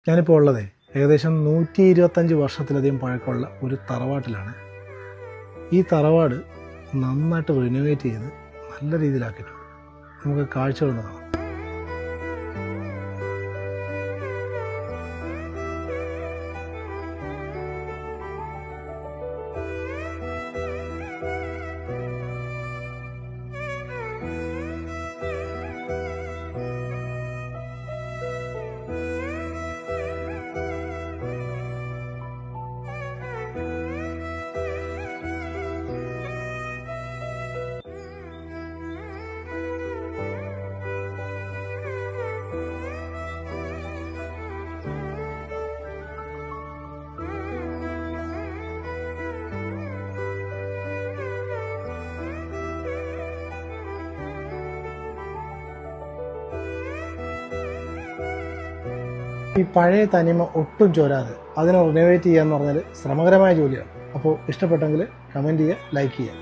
ഞാനിപ്പോൾ ഉള്ളത് ഏകദേശം 125 വർഷത്തിലധികം പഴക്കമുള്ള ഒരു തറവാട്ടിലാണ്. ഈ തറവാട് നന്നായിട്ട് റിനോവേറ്റ് ചെയ്ത് നല്ല രീതിയിലാക്കിയിട്ടുണ്ട്. നമുക്ക് കാഴ്ചകൾ കാണാം. ഈ പഴയ തനിമ ഒട്ടും ചോരാതെ അതിനെ റിനോവേറ്റ് ചെയ്യുക എന്ന് പറഞ്ഞാൽ ശ്രമകരമായ ജോലിയാണ്. അപ്പോൾ ഇഷ്ടപ്പെട്ടെങ്കിൽ കമൻറ്റ് ചെയ്യുക, ലൈക്ക് ചെയ്യുക.